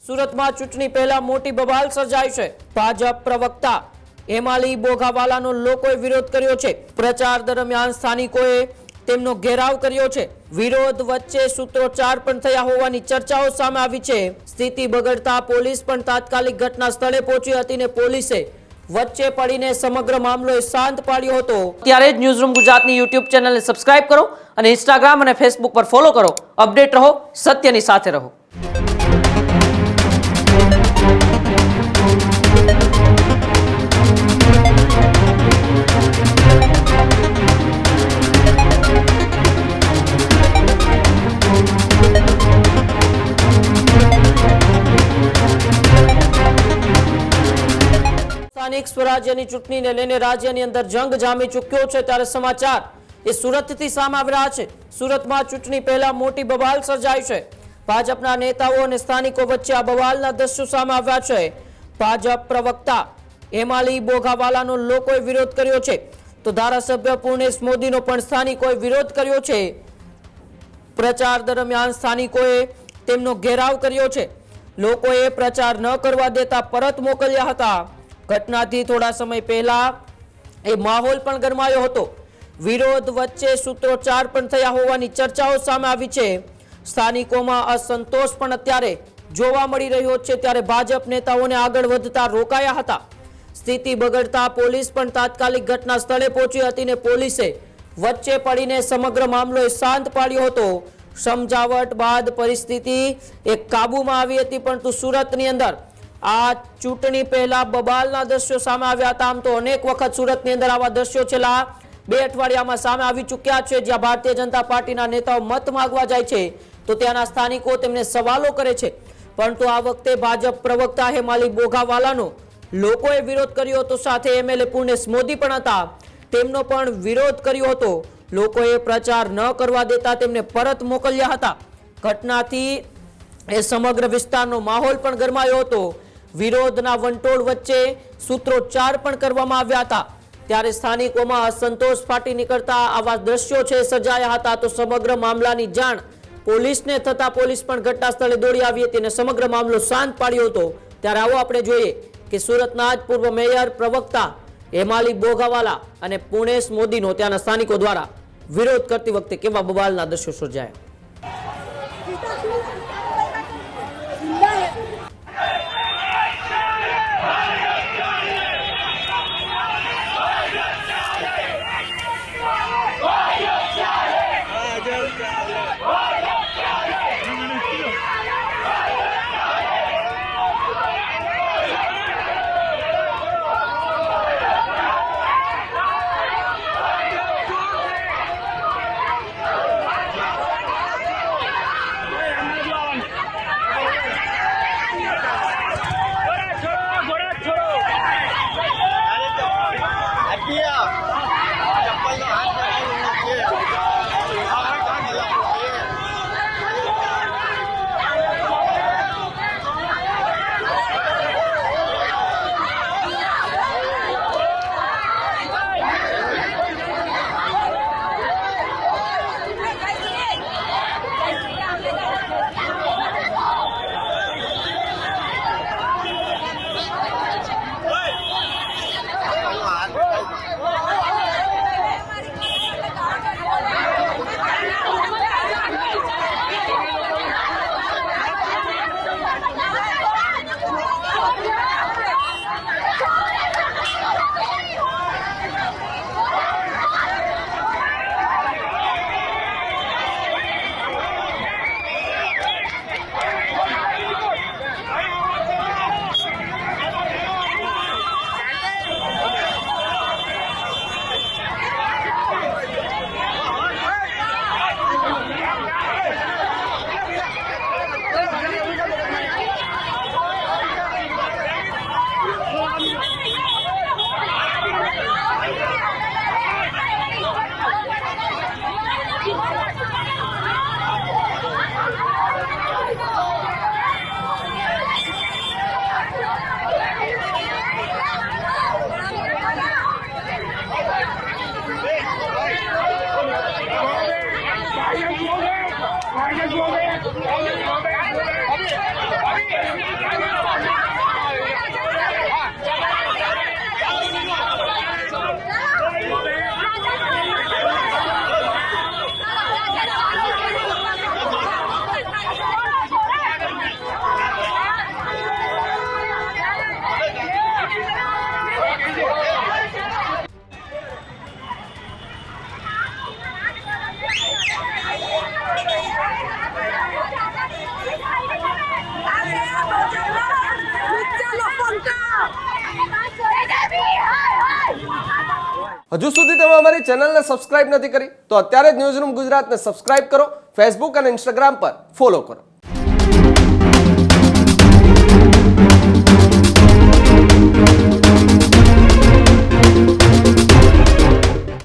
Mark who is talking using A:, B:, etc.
A: સુરતમાં ચૂંટણી પહેલા મોટી બબાલ સર્જાઈ છે। ભાજપ પ્રવક્તા હેમાલી બોઘાવાલાનો લોકોએ વિરોધ કર્યો છે। પ્રચાર દરમિયાન સ્થાનિકોએ તેમનો ઘેરાવ કર્યો છે। વિરોધ વચ્ચે સૂત્રોચ્ચાર પણ થયા હોવાની ચર્ચાઓ સામે આવી છે। સ્થિતિ બગડતા પોલીસ પણ તાત્કાલિક ઘટના સ્થળે પહોંચી હતી ને પોલીસે વચ્ચે પડીને સમગ્ર મામલો શાંત પાડ્યો હતો। ત્યારે જ ન્યૂઝરૂમ ગુજરાતની યુટ્યુબ ચેનલને સબસ્ક્રાઇબ કરો અને ઇન્સ્ટાગ્રામ અને ફેસબુક પર ફોલો કરો। અપડેટ રહો, સત્યની સાથે રહો। સ્થાનિક સ્વરાજ્યની ચૂંટણીને લઈને રાજ્યની અંદર જંગ જામી ચૂક્યો છે। ત્યારે સમાચાર એ સુરતથી સામે આવી રહ્યા છે। સુરતમાં ચૂંટણી પહેલા મોટી બબાલ સર્જાઈ છે। ભાજપના નેતાઓ અને સ્થાનિકો વચ્ચે આ બબાલના દ્રશ્યો સામે આવ્યા છે। ભાજપ પ્રવક્તા હેમાલી બોઘાવાલાનો લોકોએ વિરોધ કર્યો છે તો ધારાસભ્ય પૂર્ણેશ મોદીનો પણ સ્થાનિકોએ વિરોધ કર્યો છે। પ્રચાર દરમિયાન સ્થાનિકોએ તેમનો ઘેરાવ કર્યો છે। લોકોએ પ્રચાર ન કરવા દેતા પરત મોકલ્યા હતા। ઘટનાથી થોડા સમય પહેલા એ માહોલ પણ ગરમાયો હતો। વિરોધ વચ્ચે સૂત્રોચ્ચાર પણ થયા હોવાની ચર્ચાઓ સામે આવી છે। સ્થાનિકોમાં અસંતોષ પણ અત્યારે જોવા મળી રહ્યો છે। ત્યારે ભાજપ નેતાઓને આગળ વધતા રોકાયા હતા। સ્થિતિ બગડતા પોલીસ પણ તાત્કાલિક ઘટના સ્થળે પહોંચી હતી ને પોલીસે વચ્ચે પડીને સમગ્ર મામલો શાંત પાડ્યો હતો। સમજાવટ બાદ પરિસ્થિતિ એક કાબુમાં આવી હતી, પરંતુ સુરતની અંદર આ ચૂંટણી પહેલા બબાલના દ્રશ્યો સામે આવ્યા હતા। આમ તો અનેક વખત સુરતની અંદર આવા દ્રશ્યો છેલ્લા 2 અઠવાડિયામાં સામે આવી ચૂક્યા છે, જ્યાં ભારતીય જનતા પાર્ટીના નેતાઓ મત માંગવા જાય છે તો ત્યાંના સ્થાનિકો તેમને સવાલો કરે છે, પરંતુ આ વખતે ભાજપ પ્રવક્તા હેમાલી બોઘાવાલાનો લોકોએ વિરોધ કર્યો હતો। સાથે એમએલએ પૂર્ણેશ મોદી પણ હતા, તેમનો પણ વિરોધ કર્યો હતો। લોકોએ પ્રચાર ન કરવા દેતા તેમને પરત મોકલ્યા હતા। ઘટનાથી એ સમગ્ર વિસ્તારનો માહોલ પણ ગરમાયો હતો। વિરોધના વંટોળ વચ્ચે સૂત્રોચ્ચાર પણ કરવામાં આવ્યા હતા। ત્યારે સ્થાનિકોમાં અસંતોષ ફાટી નીકળતા આવા દ્રશ્યો છે સર્જાયા હતા। તો સમગ્ર મામલાની જાણ પોલીસને થતા પોલીસ પણ ઘટના સ્થળે દોડી આવી હતી અને સમગ્ર મામલો શાંત પાડ્યો હતો। ત્યારે આવો આપણે જોઈએ કે સુરતના જ પૂર્વ મેયર પ્રવક્તા હેમાલી બોઘાવાલા અને પૂર્ણેશ મોદીનો ત્યાંના સ્થાનિકો દ્વારા વિરોધ કરતી વખતે કેવા બબાલના દ્રશ્યો સર્જાયા।
B: હજુ સુધી તમે અમારી ચેનલને સબસ્ક્રાઇબ નથી કરી તો અત્યારે જ ન્યૂઝરૂમ ગુજરાતને સબસ્ક્રાઇબ કરો, ફેસબુક અને ઇન્સ્ટાગ્રામ પર ફોલો કરો.